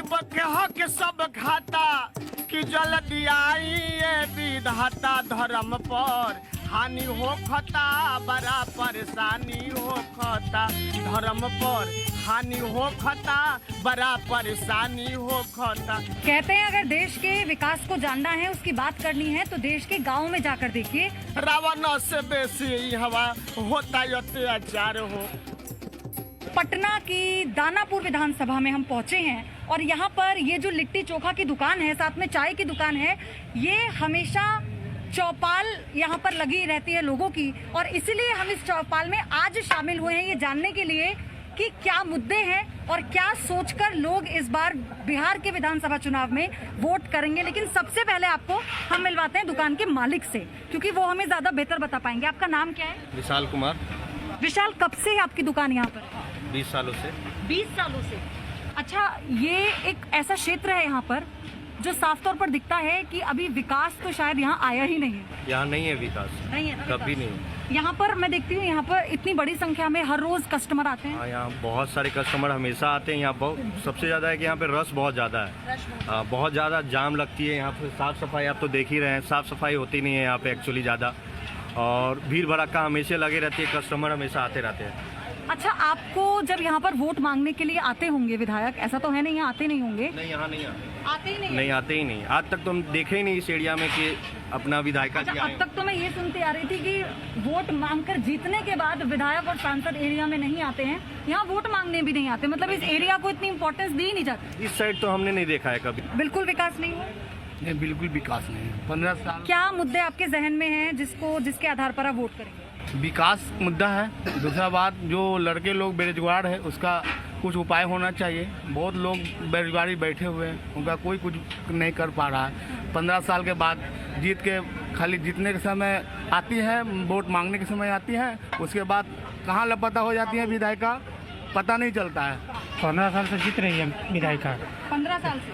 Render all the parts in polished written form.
गरीब के हक सब खाता कि जल्दी आइए विधाता धर्म पर हानि हो खता बड़ा परेशानी हो खता धर्म पर हानि हो खता बड़ा परेशानी हो खता। कहते हैं अगर देश के विकास को जानना है, उसकी बात करनी है तो देश के गाँव में जाकर देखिए। रावण से बेसी हवा होता अत्याचार हो। पटना की दानापुर विधानसभा में हम पहुंचे हैं और यहाँ पर ये जो लिट्टी चोखा की दुकान है, साथ में चाय की दुकान है, ये हमेशा चौपाल यहाँ पर लगी रहती है लोगों की, और इसीलिए हम इस चौपाल में आज शामिल हुए हैं ये जानने के लिए कि क्या मुद्दे हैं और क्या सोचकर लोग इस बार बिहार के विधानसभा चुनाव में वोट करेंगे। लेकिन सबसे पहले आपको हम मिलवाते हैं दुकान के मालिक से, क्योंकि वो हमें ज्यादा बेहतर बता पाएंगे। आपका नाम क्या है? विशाल कुमार। विशाल, कब से है आपकी दुकान यहाँ पर? 20 सालों से। 20 सालों से। अच्छा, ये एक ऐसा क्षेत्र है यहाँ पर जो साफ तौर पर दिखता है कि अभी विकास तो शायद यहाँ आया ही नहीं है। यहाँ नहीं है विकास, नहीं है ना? कभी नहीं। यहाँ पर मैं देखती हूँ, यहाँ पर इतनी बड़ी संख्या में हर रोज कस्टमर आते हैं। हाँ, यहाँ बहुत सारे कस्टमर हमेशा आते हैं। यहाँ बहुत सबसे ज़्यादा है कि यहाँ पे रश बहुत ज़्यादा है। हाँ, बहुत ज़्यादा जाम लगती है यहाँ पे। साफ़ सफाई आप तो देख ही रहे हैं, साफ़ सफाई होती नहीं है यहाँ पे एक्चुअली ज़्यादा, और भीड़ भड़का हमेशा लगे रहती है, कस्टमर हमेशा आते रहते हैं। अच्छा, आपको जब यहाँ पर वोट मांगने के लिए आते होंगे विधायक, ऐसा तो है नहीं यहाँ आते नहीं होंगे? नहीं, यहाँ नहीं आते ही नहीं आते ही नहीं। आज तक तो हम देखे ही नहीं इस एरिया में कि अपना विधायक। अच्छा, अब तक तो मैं ये सुनती आ रही थी कि वोट मांगकर जीतने के बाद विधायक और सांसद एरिया में नहीं आते हैं, यहाँ वोट मांगने भी नहीं आते। मतलब इस एरिया को इतनी इम्पोर्टेंस दी नहीं जाती। इस साइड तो हमने नहीं देखा है कभी। बिल्कुल विकास नहीं हुआ? नहीं, बिल्कुल विकास नहीं है। 15 साल। क्या मुद्दे आपके जहन में हैं जिसके आधार पर आप वोट करेंगे? विकास मुद्दा है। दूसरा बात, जो लड़के लोग बेरोजगार है उसका कुछ उपाय होना चाहिए। बहुत लोग बेरोजगारी बैठे हुए हैं, उनका कोई कुछ नहीं कर पा रहा है। 15 साल के बाद जीत के खाली जीतने के समय आती है, वोट मांगने के समय आती है, उसके बाद कहाँ लापता हो जाती है विधायिका, पता नहीं चलता है। 15 साल से जीत रही है विधायिका। 15 साल से?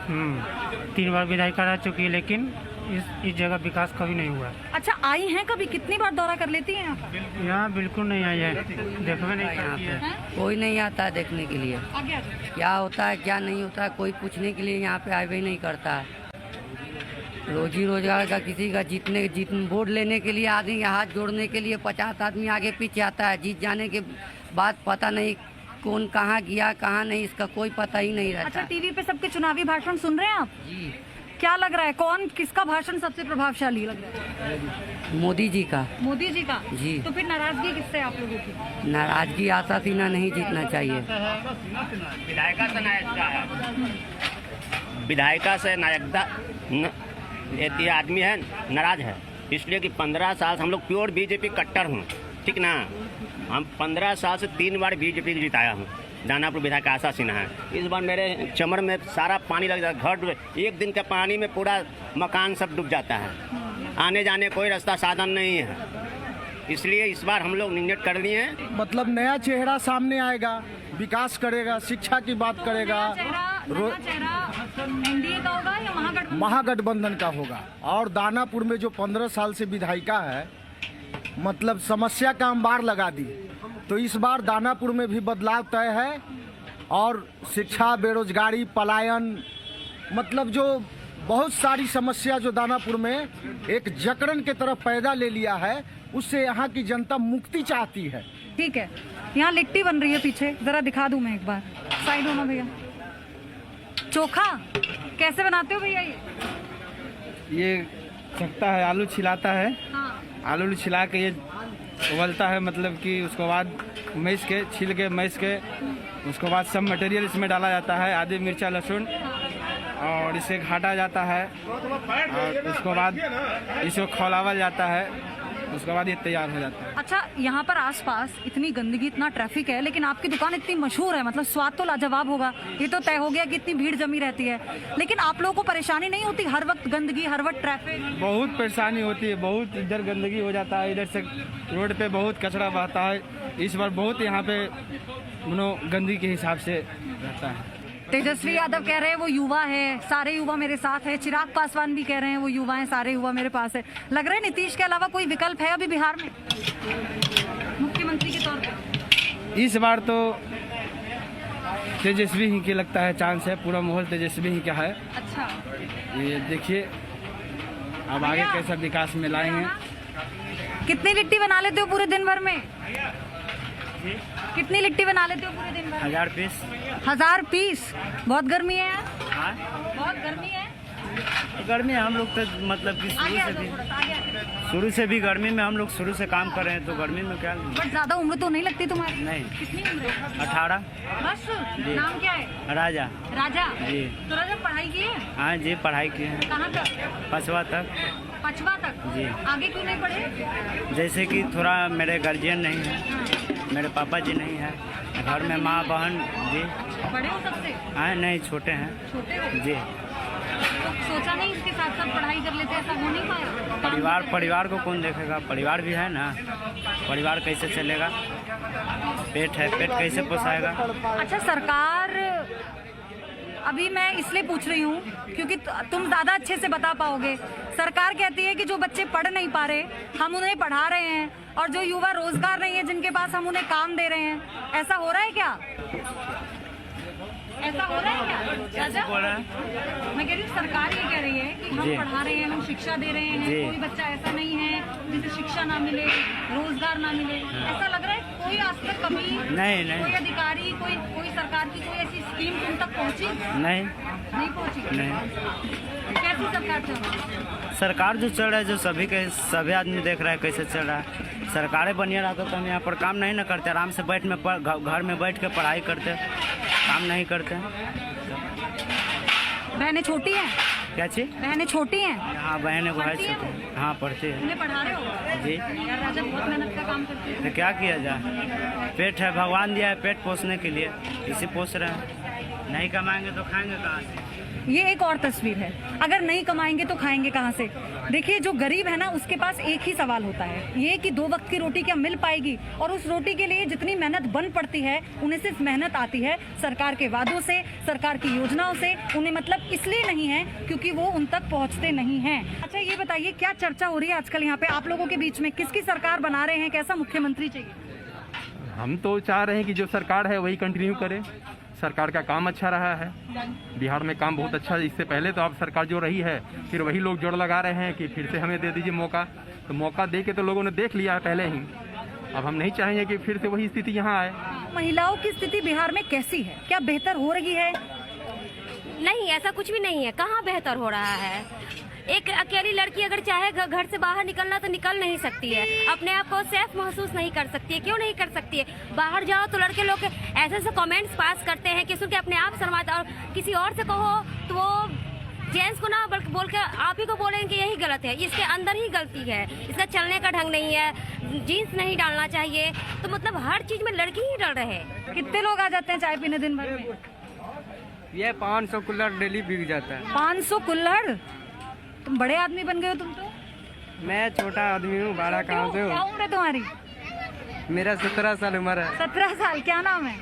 3 बार विधायिका रह चुकी है, लेकिन इस जगह विकास कभी नहीं हुआ है। अच्छा, आई हैं कभी? कितनी बार दौरा कर लेती हैं यहाँ पर? यहाँ बिल्कुल नहीं आई है, देखने नहीं करती है। कोई नहीं आता है देखने के लिए। आगे आ जाओ। क्या होता है क्या नहीं होता है कोई पूछने के लिए यहाँ पे आए भी नहीं करता है। रोजी रोजगार का किसी का वोट लेने के लिए आदमी हाथ जोड़ने के लिए 50 आदमी आगे पीछे आता है। जीत जाने के बाद पता नहीं कौन कहाँ गया कहाँ नहीं, इसका कोई पता ही नहीं रहता। अच्छा, टीवी पे सबके चुनावी भाषण सुन रहे हैं आप? जी। क्या लग रहा है, कौन किसका भाषण सबसे प्रभावशाली लग रहा है? मोदी जी का। मोदी जी का? जी। तो फिर नाराजगी किससे आप लोगों की? नाराजगी आशा सीना नहीं जीतना चाहिए। विधायिका से नायकता ये आदमी है नाराज है, इसलिए कि 15 साल से हम लोग प्योर बीजेपी कट्टर हूँ, ठीक ना। हम 15 साल से 3 बार बीजेपी जिताया हूँ। दानापुर विधायक आशा सिन्हा है। इस बार मेरे चमड़ में सारा पानी लग जाता है, घर एक दिन के पानी में पूरा मकान सब डूब जाता है, आने जाने कोई रास्ता साधन नहीं है, इसलिए इस बार हम लोग निर्णय कर लिए हैं। मतलब नया चेहरा सामने आएगा, विकास करेगा, शिक्षा की बात करेगा। एनडीए का होगा या महागठबंधन का होगा। और दानापुर में जो 15 साल से विधायिका है, मतलब समस्या का अंबार लगा दी, तो इस बार दानापुर में भी बदलाव तय है। और शिक्षा, बेरोजगारी, पलायन, मतलब जो बहुत सारी समस्या जो दानापुर में एक जकड़न के तरफ पैदा ले लिया है, उससे यहाँ की जनता मुक्ति चाहती है। ठीक है, यहाँ लिट्टी बन रही है पीछे, जरा दिखा दूं मैं एक बार। साइड होना भैया। चोखा कैसे बनाते हो भैया? ये चखता है, आलू छिलाता है। हाँ। आलू छिला के ये उबलता है, मतलब कि उसके बाद मैश के छील के मैश के उसके बाद सब मटेरियल इसमें डाला जाता है, आदि मिर्चा लहसुन, और इसे घाटा जाता है और उसके बाद इसको खौलावल जाता है, उसके बाद ये तैयार हो जाता है। अच्छा, यहाँ पर आसपास इतनी गंदगी, इतना ट्रैफिक है, लेकिन आपकी दुकान इतनी मशहूर है, मतलब स्वाद तो लाजवाब होगा। ये तो तय हो गया कि इतनी भीड़ जमी रहती है, लेकिन आप लोगों को परेशानी नहीं होती? हर वक्त गंदगी, हर वक्त ट्रैफिक। बहुत परेशानी होती है, बहुत इधर गंदगी हो जाता है, इधर से रोड पे बहुत कचरा बहता है। इस बार बहुत यहाँ पे गंदगी के हिसाब से रहता है। तेजस्वी यादव कह रहे हैं वो युवा है, सारे युवा मेरे साथ है। चिराग पासवान भी कह रहे हैं वो युवा हैं, सारे युवा मेरे पास है। लग रहा है नीतीश के अलावा कोई विकल्प है अभी बिहार में मुख्यमंत्री के तौर पर? इस बार तो तेजस्वी ही के लगता है चांस है, पूरा माहौल तेजस्वी ही का है। अच्छा, ये देखिए अब आगे कैसा विकास में लाएंगे। कितनी लिट्टी बना लेते हो पूरे दिन भर में? कितनी लिट्टी बना लेते हो पूरे दिन भर में? 1000 पीस। 1000 पीस। बहुत गर्मी है यार, बहुत गर्मी है। गर्मी हम लोग तो मतलब कि आगे आ जाओ थोड़ा सा, आगे आ जाओ। शुरू से भी गर्मी में हम लोग शुरू से काम कर रहे हैं, तो गर्मी में क्या बट ज्यादा उम्र तो नहीं लगती तुम्हारी? नहीं। कितनी उम्र है? 18। बस। नाम क्या है? राजा। राजा जी। तो राजा पढ़ाई की है? हाँ जी, पढ़ाई की है कहाँ तक? 5वां तक। 5वां तक? जी। आगे क्यों नहीं पढ़े? जैसे कि थोड़ा मेरे गार्जियन नहीं है, मेरे पापा जी नहीं है, घर में माँ बहन जी। बड़े हो सबसे? हाँ नहीं, छोटे हैं। छोटे हो? जी। तो सोचा नहीं इसके साथ साथ पढ़ाई कर लेते, ऐसा हो नहीं पाया? परिवार को कौन देखेगा? परिवार भी है ना, परिवार कैसे चलेगा? पेट है, पेट कैसे पोसाएगा? अच्छा, सरकार, अभी मैं इसलिए पूछ रही हूँ क्योंकि तुम ज़्यादा अच्छे से बता पाओगे। सरकार कहती है कि जो बच्चे पढ़ नहीं पा रहे हम उन्हें पढ़ा रहे हैं, और जो युवा रोजगार नहीं है जिनके पास हम उन्हें काम दे रहे हैं। ऐसा हो रहा है क्या? ऐसा हो रहा है क्या राजा? बोल रहा है? मैं कह रही हूँ सरकार ये कह रही है कि हम जी। पढ़ा रहे हैं, हम शिक्षा दे रहे हैं, जी। कोई बच्चा ऐसा नहीं है जिसे शिक्षा ना मिले, रोजगार ना मिले। ऐसा लग रहा है कोई आज तक कभी नहीं। कोई अधिकारी, कोई सरकार की कोई ऐसी स्कीम तुम तक पहुंची? नहीं पहुंची। नहीं। कैसी सरकार चल रही है? सरकार जो चल रहा है, जो सभी आदमी देख रहा है कैसे चल रहा है। सरकारें बढ़िया रहता तो हम यहाँ पर काम नहीं ना करते, आराम से बैठ में घर में बैठ के पढ़ाई करते, काम नहीं करते। बहनें छोटी हैं? क्या चीज? बहनें छोटी हैं? हाँ, बहनें को है पढ़ती हैं छोटी। हाँ, पढ़ती है। उन्हें पढ़ा रहे हो? जी। यार राजा बहुत मेहनत का काम करते हैं। तो क्या किया जाए? पेट है, भगवान दिया है पेट पोसने के लिए, इसी पोस रहे हैं। नहीं कमाएंगे तो खाएंगे कहाँ से? ये एक और तस्वीर है, अगर नहीं कमाएंगे तो खाएंगे कहाँ से? देखिए, जो गरीब है ना उसके पास एक ही सवाल होता है, ये कि 2 वक्त की रोटी क्या मिल पाएगी, और उस रोटी के लिए जितनी मेहनत बन पड़ती है उन्हें सिर्फ मेहनत आती है सरकार के वादों से, सरकार की योजनाओं से। उन्हें मतलब इसलिए नहीं है क्योंकि वो उन तक पहुँचते नहीं हैं। अच्छा, ये बताइए क्या चर्चा हो रही है आजकल यहाँ पे आप लोगों के बीच में? किसकी सरकार बना रहे हैं? कैसा मुख्यमंत्री चाहिए? हम तो चाह रहे हैं कि जो सरकार है वही कंटिन्यू करे। सरकार का काम अच्छा रहा है, बिहार में काम बहुत अच्छा है। इससे पहले तो अब सरकार जो रही है फिर वही लोग जोड़ लगा रहे हैं कि फिर से हमें दे दीजिए मौका। तो मौका दे के तो लोगों ने देख लिया है पहले ही, अब हम नहीं चाहेंगे कि फिर से वही स्थिति यहाँ आए। महिलाओं की स्थिति बिहार में कैसी है? क्या बेहतर हो रही है? नहीं, ऐसा कुछ भी नहीं है। कहाँ बेहतर हो रहा है? एक अकेली लड़की अगर चाहे घर से बाहर निकलना तो निकल नहीं सकती है, अपने आप को सेफ महसूस नहीं कर सकती है। क्यों नहीं कर सकती है? बाहर जाओ तो लड़के लोग ऐसे ऐसे कमेंट्स पास करते हैं कि सुन के अपने आप शर्माता, और किसी और से कहो तो वो जेंट्स को ना बल्कि बोल के आप ही को बोलेंगे कि यही गलत है, इसके अंदर ही गलती है, इसका चलने का ढंग नहीं है, जीन्स नहीं डालना चाहिए। तो मतलब हर चीज में लड़की ही डर रहे हैं। कितने लोग आ जाते हैं चाय पीने दिन भर में? ये 500 कुल्हड़ डेली बिक जाता है। 500 कुल्हड़? तुम बड़े आदमी बन गए हो तुम तो। मैं छोटा आदमी हूँ, बड़ा कहाँ से क्या हूँ? उम्र है तुम्हारी? मेरा 17 साल उम्र है। 17 साल। क्या नाम है?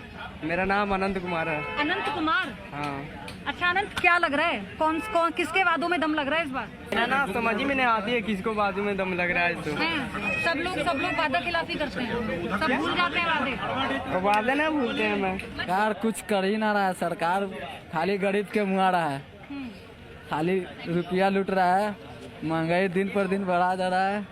मेरा नाम अनंत कुमार है। अनंत कुमार। हाँ। अच्छा अनंत, क्या लग रहा है? कौन किसके वादों में दम लग रहा है इस बार? ना समझ ही में नहीं आती है किसको बाजू में दम लग रहा है। तो हैं? सब लोग वादा खिलाफी करते हैं, सब भूल जाते हैं वादे। वादे ना भूलते हैं। मैं सरकार कुछ कर ही ना रहा है, सरकार खाली गरीब के मुँह आ रहा है, खाली रुपया लूट रहा है, महंगाई दिन पर दिन बढ़ा जा रहा है,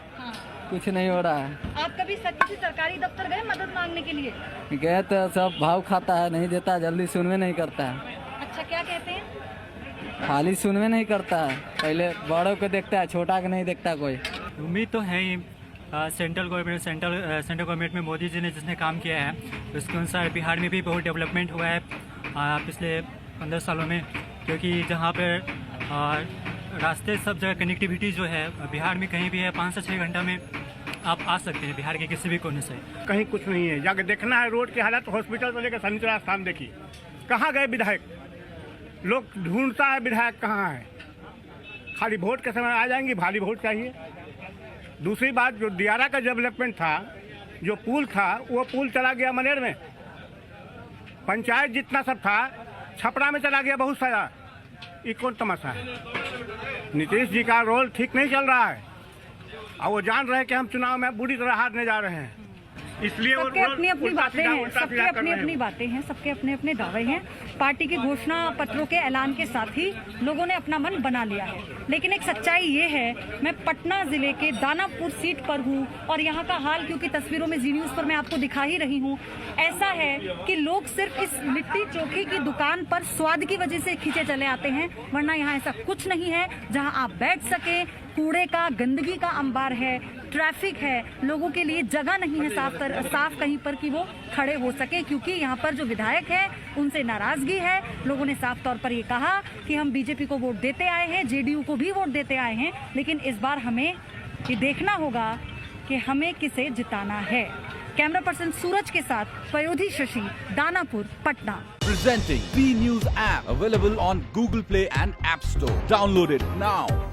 कुछ नहीं हो रहा है। आप कभी किसी सरकारी दफ्तर गए मदद मांगने के लिए? गए तो सब भाव खाता है, नहीं देता, जल्दी सुनवे नहीं करता है। अच्छा, क्या कहते हैं? खाली सुनवे नहीं करता है, पहले बड़ों को देखता है, छोटा को नहीं देखता कोई। उम्मीद तो है ही सेंट्रल गवर्नमेंट में मोदी जी ने जिसने काम किया है उसके अनुसार बिहार में भी बहुत डेवलपमेंट हुआ है पिछले 15 सालों में, क्योंकि जहाँ पर रास्ते सब जगह कनेक्टिविटी जो है बिहार में कहीं भी है 5 से 6 घंटा में आप आ सकते हैं बिहार के किसी भी कोने से। कहीं कुछ नहीं है, जाके देखना है रोड की हालत, हॉस्पिटल से लेकर शनिचरा स्थान देखिए। कहाँ गए विधायक? लोग ढूंढता है विधायक कहाँ है। खाली वोट के समय आ जाएंगे, भारी वोट चाहिए। दूसरी बात, जो दियारा का डेवलपमेंट था, जो पुल था, वो पुल चला गया मनेर में। पंचायत जितना सब था छपरा में चला गया बहुत सारा। ये कौन तमाशा है? नीतीश जी का रोल ठीक नहीं चल रहा है, और वो जान रहे हैं कि हम चुनाव में बुरी तरह हारने जा रहे हैं। इसलिए वो सबके अपनी अपनी उल्टा बातें सीधा- हैं, उल्टा सबके सीधा कर अपनी रहे अपनी हो। बातें हैं, सबके अपने अपने दावे हैं। पार्टी के घोषणा पत्रों के ऐलान के साथ ही लोगों ने अपना मन बना लिया है। लेकिन एक सच्चाई ये है, मैं पटना जिले के दानापुर सीट पर हूँ और यहाँ का हाल, क्योंकि तस्वीरों में जी न्यूज़ पर मैं आपको दिखा ही रही हूँ, ऐसा है कि लोग सिर्फ इस लिट्टी चोखे की दुकान पर स्वाद की वजह से खींचे चले आते हैं, वरना यहाँ ऐसा कुछ नहीं है जहाँ आप बैठ सके। कूड़े का, गंदगी का अंबार है, ट्रैफिक है, लोगों के लिए जगह नहीं है साफ कहीं पर कि वो खड़े हो सके, क्योंकि यहाँ पर जो विधायक है उनसे नाराजगी है। लोगों ने साफ तौर पर ये कहा कि हम बीजेपी को वोट देते आए हैं, जेडीयू को भी वोट देते आए हैं, लेकिन इस बार हमें ये देखना होगा कि हमें किसे जिताना है। कैमरा पर्सन सूरज के साथ पयोधी Shashi, Danapur, Patna. Presenting B News app available on Google Play and App Store. Download it now.